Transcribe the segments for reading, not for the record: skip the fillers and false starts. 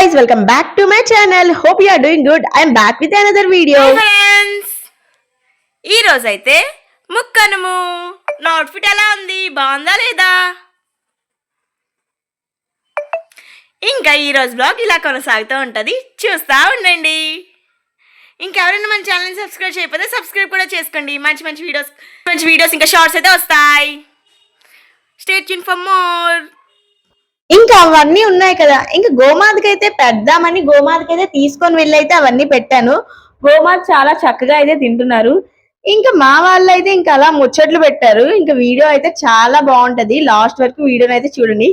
guys, welcome back to my channel. Hope you are doing good. I am back with another video. Hi friends, ఈ రోజు అయితే ముక్కనుము నా outfit ఎలా ఉంది, బాగుందా లేదా? ఇంకా ఈ రోజు బ్లాగ్ ఇలా కొనసాగుతూ ఉంటుంది, చూస్తూ ఉండండి. ఇంకెవరైనా మన ఛానల్ని సబ్స్క్రైబ్ చేయకపోతే సబ్స్క్రైబ్ కూడా చేసుకోండి. మంచి వీడియోస్ ఇంకా షార్ట్స్ అయితే వస్తాయి. Stay tune for more. ఇంకా అవన్నీ ఉన్నాయి కదా, ఇంకా గోమాతకైతే పెడదామని గోమాతకైతే తీసుకొని వెళ్ళైతే అవన్నీ పెట్టాను. గోమాత చాలా చక్కగా అయితే తింటున్నారు. ఇంకా మా వాళ్ళు అయితే ఇంకా అలా ముచ్చట్లు పెట్టారు. ఇంకా వీడియో అయితే చాలా బాగుంటది, లాస్ట్ వరకు వీడియోని అయితే చూడండి.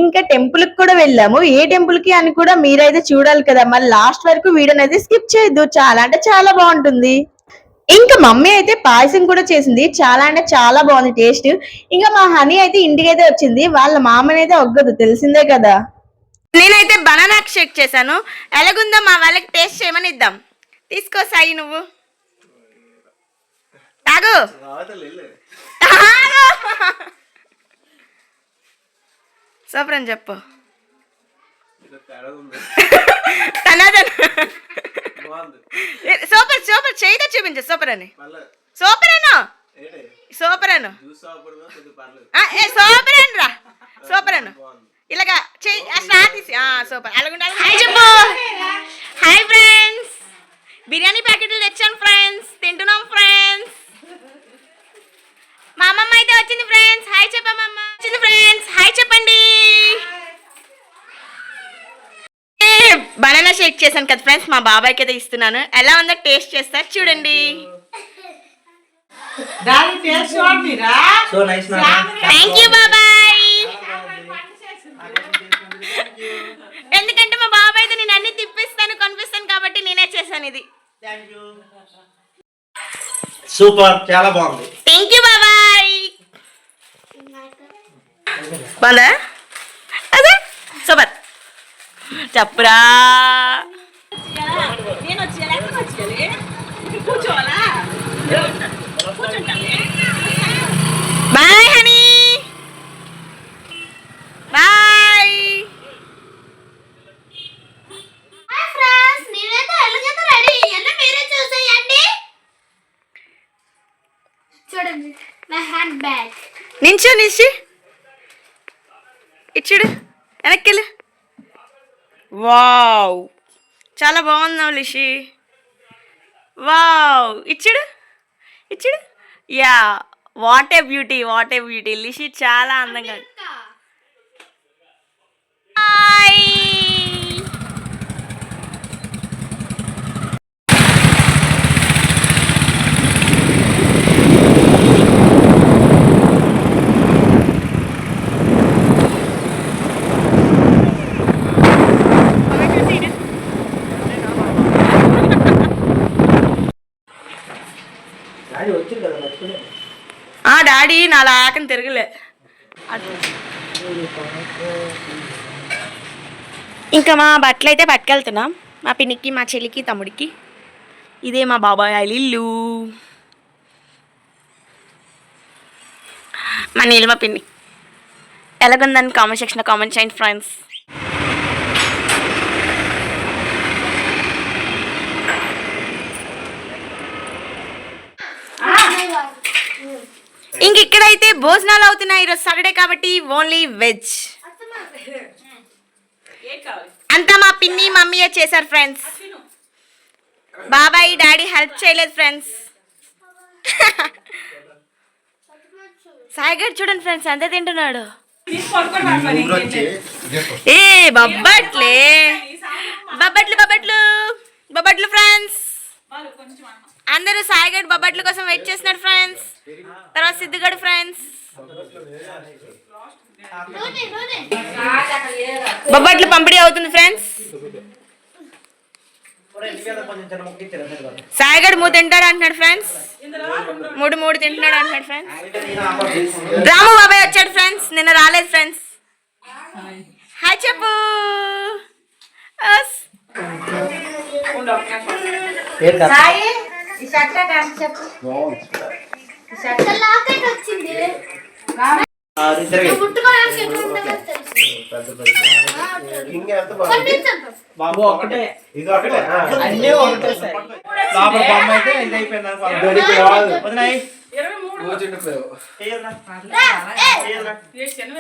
ఇంకా టెంపుల్ కి కూడా వెళ్ళాము. ఏ టెంపుల్ కి అని కూడా మీరైతే చూడాలి కదా, మరి లాస్ట్ వరకు వీడియోని అయితే స్కిప్ చేయొద్దు, చాలా అంటే చాలా బాగుంటుంది. ఇంకా మమ్మీ అయితే పాయసం కూడా చేసింది, చాలా అంటే చాలా బాగుంది టేస్ట్. ఇంకా మా హనీ అయితే ఇంటికైతే వచ్చింది, వాళ్ళ మామనైతే ఒగ్గదు, తెలిసిందే కదా. నేనైతే బనానా షేక్ చేశాను, ఎలాగుందో మా వాళ్ళకి టేస్ట్ చేయమని ఇద్దాం. తీసుకో సాయి, నువ్వు తాగు. సూపర్ అని చెప్పు. సూపర్ సూపర్ చేయితే చూపించు, సూపర్ అని. సూపర్ అను, సూపర్ అను, సూపర్ అని రా, సూపర్ అను. ఇలాగా చెయ్యి తీసి సూపర్. అలాగుండాలి. హాయ్ చెప్పు. హాయ్ ఫ్రెండ్స్, బిర్యానీ ప్యాకెట్లు తెచ్చాను ఫ్రెండ్స్, తింటున్నాం ఫ్రెండ్స్. మా అమ్మమ్మ అయితే వచ్చింది ఫ్రెండ్స్, హాయ్ చెప్పమ్మమ్మ. వచ్చింది ఫ్రెండ్స్, హాయ్ చెప్పండి. బనానా షేక్ చేశాను కదా ఫ్రెండ్స్, మా బాబాయ్కి అయితే ఇస్తున్నాను. ఎలా ఉందో టేస్ట్ చేస్తారు చూడండి. థ్యాంక్ యూ బాబాయ్. ఎందుకంటే మా బాబాయ్ అయితే నేను అన్ని తిప్పిస్తాను, కొనిపిస్తాను కాబట్టి నేనే చేశాను ఇది. సూపర్, చాలా బాగుంది. థ్యాంక్ యూ బాబాయ్. బాగుందా? అదే సూపర్. చెప్పురా. Bye honey, bye. చూడండి నా హ్యాండ్ బ్యాగ్. నించు ఇచ్చుడు, వెనక్కి. వావ్, చాలా బాగున్నావు లిషి. వావ్, ఇచ్చుడు. Yeah, what a beauty Lishi, చాలా అందంగా. హాయ్. డాడీ నా లాకని తిరగలే. ఇంకా మా బట్టలు అయితే పట్టుకెళ్తున్నాం, మా పిన్నికి, మా చెల్లికి, తమ్ముడికి. ఇదే మా బాబాయ్ ఇల్లు, మా నీలిమ పిన్ని. ఎలాగుందని కామెంట్ సెక్షన్లో కామెంట్ చేయండి ఫ్రెండ్స్. ఇంక ఇక్కడైతే భోజనాలు అవుతున్నాయి. ఈరోజు సాటర్డే కాబట్టి ఓన్లీ వెజ్. అంతా మా పిన్ని మమ్మీయే చేశారు ఫ్రెండ్స్, బాబాయ్ డాడీ హెల్ప్ చేయలేదు ఫ్రెండ్స్. సాయిగడ్ చూడండి ఫ్రెండ్స్, అంతే తింటున్నాడు. ఏ బొబ్బట్లు ఫ్రెండ్స్. అందరూ సాయిగడ్ బొబ్బట్ల కోసం వెయిట్ చేస్తున్నారు ఫ్రెండ్స్. తర్వాత సిద్ధుగడ్ ఫ్రెండ్స్. బొబ్బట్లు పంపిణీ అవుతుంది ఫ్రెండ్స్. సాయిగడ్ 3 తింటాడు అంటున్నాడు ఫ్రెండ్స్, 3 తింటున్నాడు అంటున్నాడు ఫ్రెండ్స్. రాము బాబాయ్ వచ్చాడు ఫ్రెండ్స్, నిన్న రాలేదు ఫ్రెండ్స్. హాయ్ చెప్పు. వచ్చింది. బాబు ఒకటే ఇది ఒకటే అన్నీ ఒకటే సార్ లోపల బొమ్మ అయితే ఇది అయిపోయింది వదినాయి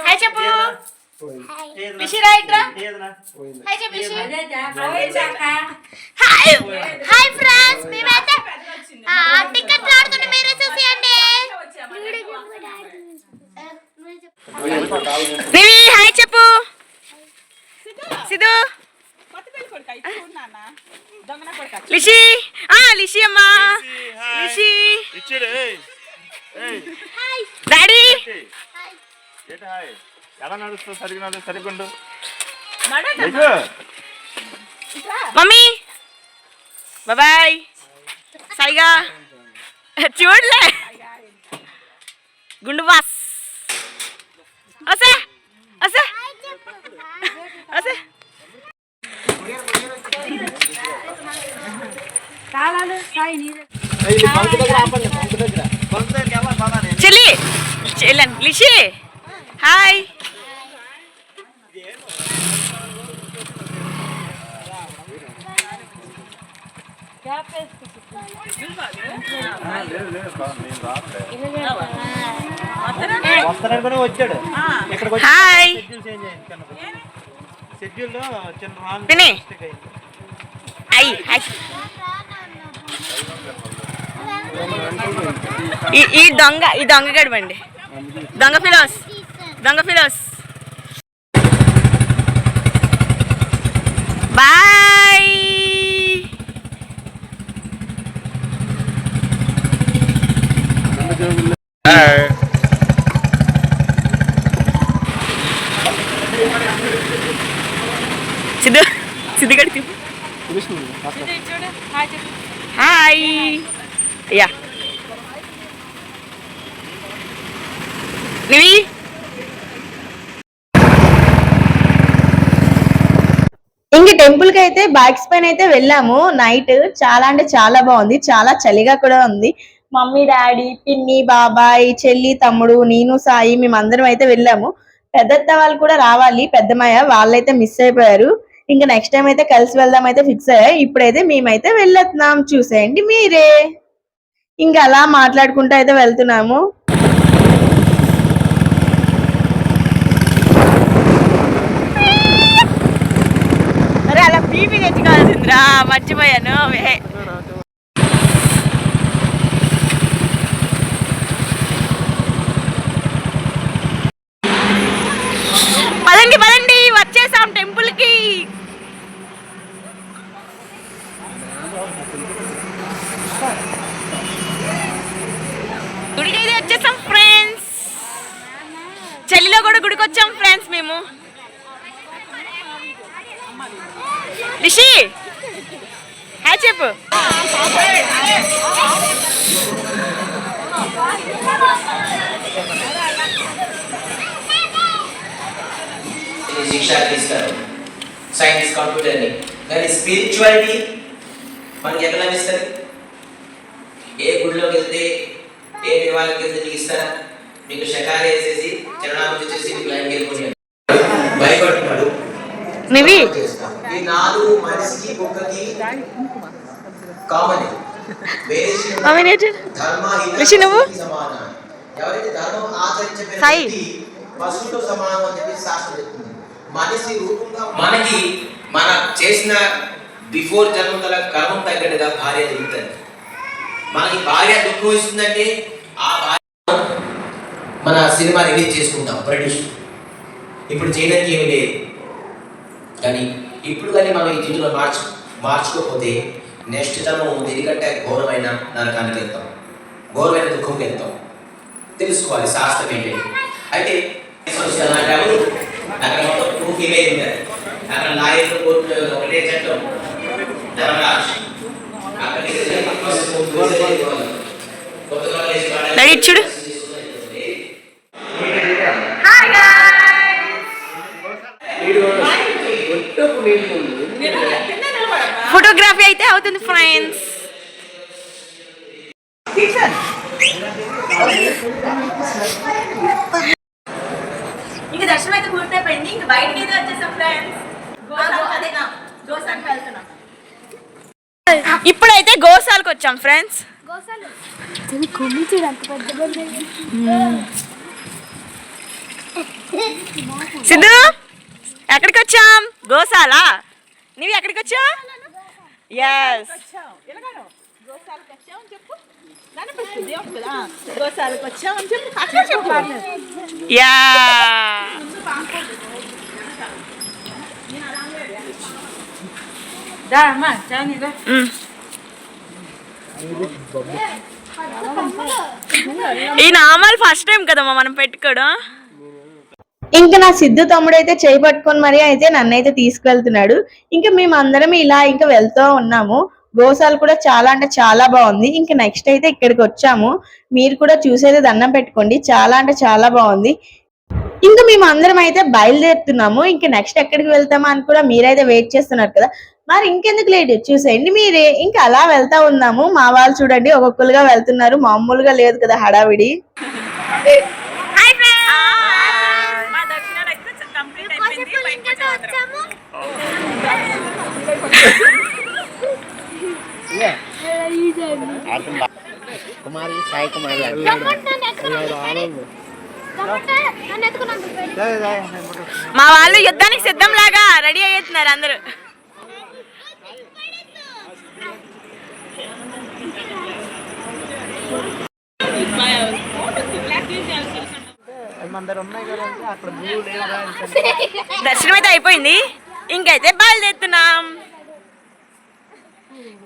హాయ్ చెప్పు లిషి రైట్ రా హాయ్ చెప్పు లిషి హాయ్ హాయ్ ఫ్రెండ్స్ మేమైతే టికెట్ ఆడుతున్న మీరే చూసేయండి నివి హాయ్ చెప్పు సిద్ధు లిషి లిషి అమ్మా లిషి డాడీ ఎలా నడుస్తుంది సరిగ్గా మమ్మీ బాయ్ సరిగా చూడలే గుండు బాస్ వసే వసే వసే చెల్లి చెల్లని లిషి హాయ్ వస్తారనుకుని వచ్చాడు ఇక్కడికి వచ్చి హాయ్ షెడ్యూల్ చేంజ్ అయింది షెడ్యూల్ లో చిన్న రాంగ్ తిని మిస్టేక్ అయింది అయ్యి ఈ దొంగ గడవండి దొంగ ఫిలోస్ బాయ్ సిద్ధు గడి హాయ్ అయ్యా నివి ఇంక టెంపుల్ కి అయితే బైక్స్ పైన అయితే వెళ్ళాము నైట్ చాలా అంటే చాలా బాగుంది చాలా చలిగా కూడా ఉంది మమ్మీ డాడీ పిన్ని బాబాయ్ చెల్లి తమ్ముడు నేను సాయి మేమందరం అయితే వెళ్ళాము పెద్దత్త వాళ్ళు కూడా రావాలి పెద్దమయ్య వాళ్ళైతే మిస్ అయిపోయారు ఇంకా నెక్స్ట్ టైం అయితే కలిసి వెళ్దాం అయితే ఫిక్స్ అయ్యా ఇప్పుడైతే మేమైతే వెళ్ళొస్తున్నాం చూసేయండి మీరే ఇంకా అలా మాట్లాడుకుంటూ అయితే వెళ్తున్నాము అరే అలా పీపీ తెచ్చుకోవాల్సిందిరా మర్చిపోయాను పదండి వచ్చేసాం టెంపుల్ కి గుడికి అయితే వచ్చేసాం ఫ్రెండ్స్ చెల్లిలో కూడా గుడికి వచ్చాం ఫ్రెండ్స్ మేము లిషి హాయ్ చెప్పు శిక్ష తీస్తారు సైన్స్ కంప్యూటర్ని కానీ స్పిరిచువాలిటీ మనకి ఎట్లా లభిస్తుంది ఏ గుడిలోకి వెళ్తే ఏ దేవాలయకి వెళ్తే మీకు ఇస్తారా మీకు షకాలు వేసేసి చరణామతి చేసి మీకు లైన్కి వెళ్ళిపోయాడు భయపడుతున్నాడు నివి ఈ నాలుగు మనిషికి కుక్కకి కామన్ లిషి నువ్వు సమానం ఎవరైతే ధర్మం ఆచరించే సాయి పశువుతో సమానం అని చెప్పి శాస్త్రం చెప్తుంది మనిషి రూపంగా మనకి మన చేసిన బిఫోర్ జన్మల కర్మం తగ్గట్టుగా భార్య జరుగుతుంది మనకి భార్య దుఃఖం ఇస్తుందంటే ఆ భార్య మన సినిమా రిలీజ్ చేసుకుంటాం ప్రొడ్యూస్ ఇప్పుడు చేయడానికి ఏమి లేదు కానీ ఇప్పుడు కానీ మనం ఈ జీవితంలో మార్చుకోకపోతే నెక్స్ట్ జన్మ దీనికంటే ఘోరమైన నరకానికి వెళ్తాం ఘోరమైన దుఃఖంకి వెళ్తాం తెలుసుకోవాలి శాస్త్రం ఏంటి అయితే అక్కడ మొత్తం ప్రూఫ్ ఇవే ఉంటాయి అక్కడ లాయర్లు కోర్టు ఒకటే చట్టం ధర్మరాజ్ చూడు ఫోటోగ్రఫీ అయితే అవుతుంది ఫ్రెండ్స్ ఇంకా దర్శనం అయితే పూర్తి అయిపోయింది, ఇంక బయటికి అయితే వచ్చేసాం ఫ్రెండ్స్. గోసాలకు వెళ్తున్నాం. ఇప్పుడైతే గోసాలకు వచ్చాం ఫ్రెండ్స్. సిద్ధు ఎక్కడికి వచ్చాం? గోశాల. నువ్వు ఎక్కడికి వచ్చా? Yes, yeah. ఈ నామాలు ఫస్ట్ టైం కదమ్మా మనం పెట్టుకోవడం. ఇంకా నా సిద్ధు తమ్ముడు అయితే చేయి పట్టుకొని మరి అయితే నన్ను అయితే తీసుకెళ్తున్నాడు. ఇంకా మేము అందరం ఇలా ఇంకా వెళ్తూ ఉన్నాము. గోశాల కూడా చాలా అంటే చాలా బాగుంది. ఇంకా నెక్స్ట్ అయితే ఇక్కడికి వచ్చాము. మీరు కూడా చూసేది దండం పెట్టుకోండి, చాలా అంటే చాలా బాగుంది. ఇంకా మేము అందరం అయితే బయలుదేరుతున్నాము. ఇంకా నెక్స్ట్ ఎక్కడికి వెళ్తామా అని కూడా మీరైతే వెయిట్ చేస్తున్నారు కదా, మరి ఇంకెందుకు లేట్ చూసేయండి మీరే. ఇంకా అలా వెళ్తా ఉన్నాము. మా వాళ్ళు చూడండి ఒక్కొక్కరుగా వెళ్తున్నారు, మామూలుగా లేదు కదా హడావిడి. హాయ్ ఫ్రెండ్స్, మా దర్శనం అయితే కంప్లీట్ అయిపోయింది. బయటికి వచ్చాము. కుమారి సాయి కుమారి మా వాళ్ళు యుద్ధానికి సిద్ధం లాగా రెడీ అయ్యేస్తున్నారు అందరూ. దర్శనం అయితే అయిపోయింది, ఇంకైతే బయలుదేరుతున్నాం.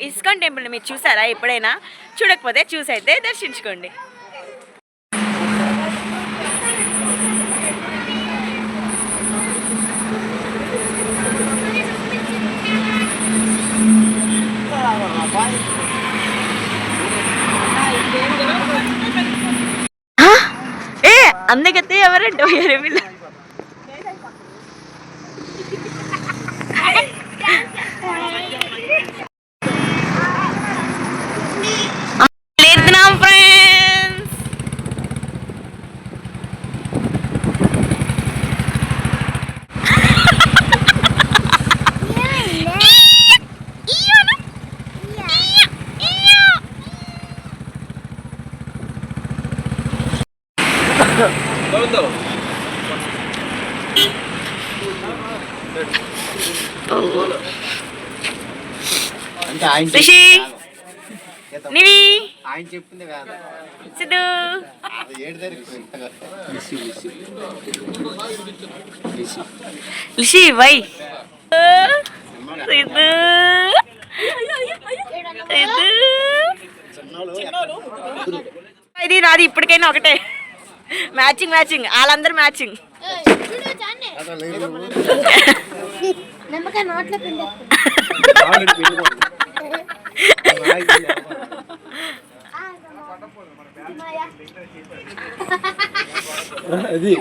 ఇస్కాన్ టెంపుల్ మీరు చూసారా ఎప్పుడైనా? చూడకపోతే చూసైతే దర్శించుకోండి. ఏ అందుకైతే ఎవరంటే వీళ్ళు లేతున్నాం ఫ్రెండ్స్. రిషి, నివి, ఆయన చెప్పింది కాదు. సిద్ధు, లిషి వై సిద్ధు, ఇది నాది ఇప్పటికైనా ఒకటే. మ్యాచింగ్ మ్యాచింగ్, వాళ్ళందరూ మ్యాచింగ్. నమ్మకాయ నోట్లో పిండి అది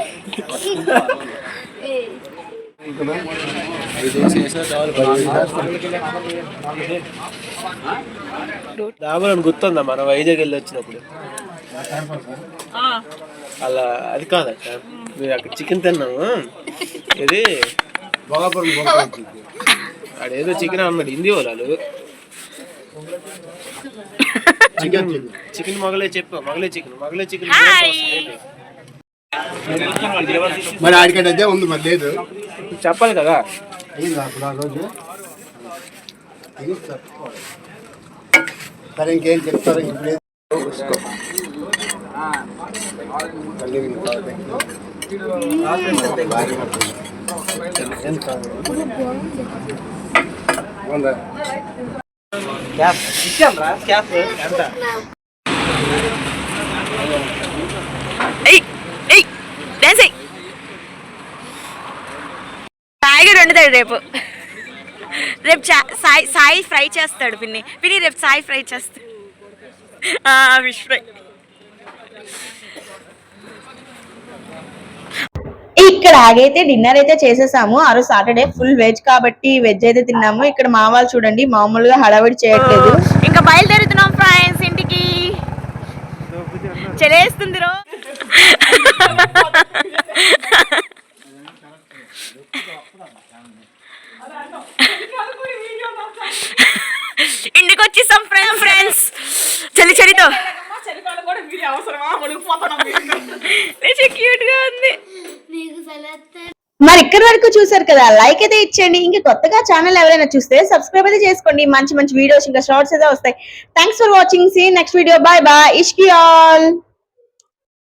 డాబర్ గుర్తుందా మన వైజాగ్ వెళ్ళి వచ్చినప్పుడు? అలా అది కాదక్క, మీరు అక్కడ చికెన్ తిన్నాము. ఇది ఆడేదో చికెన్ అన్నాడు హిందీ వాళ్ళు. చికెన్ చికెన్ మొగలే చెప్పు, మొగలే చికెన్ మొగలే చికెన్. మరి ఆడికంటే అదే ఉంది, మరి లేదు చెప్పాలి కదా. సరే ఇంకేం చెప్తారు ఇప్పుడు? సాయిగా వండుతాడు రేపు. రేపు సాయి ఫ్రై చేస్తాడు. పిన్ని రేపు సాయి ఫ్రై చేస్తాడు, ఫిష్ ఫ్రై. ఇక్కడ ఆగైతే డిన్నర్ అయితే చేసేసాము. ఆ రోజు సాటర్డే ఫుల్ వెజ్ కాబట్టి వెజ్ అయితే తిన్నాము. ఇక్కడ మా వాళ్ళు చూడండి మామూలుగా హడావిడి చేయట్లేదు. ఇంకా బయలుదేరుతున్నాం ఫ్రెండ్స్ ఇంటికి. చలేస్తుంది రో. ఇంటికి వచ్చేసాం ఫ్రెండ్స్ చలితో క్యూట్ గా ఉంది. నీకు సెలెక్ట్ మరి ఇక్కడి వరకు చూసారు కదా, లైక్ అయితే ఇచ్చేయండి. ఇంకా కొత్తగా ఛానల్ ఎవరైనా చూస్తే సబ్స్క్రైబ్ అయితే చేసుకోండి. మంచి మంచి వీడియోస్ ఇంకా షార్ట్స్ అయితే వస్తాయి. Thanks for watching. See next video. Bye bye. ఇష్కి ఆల్.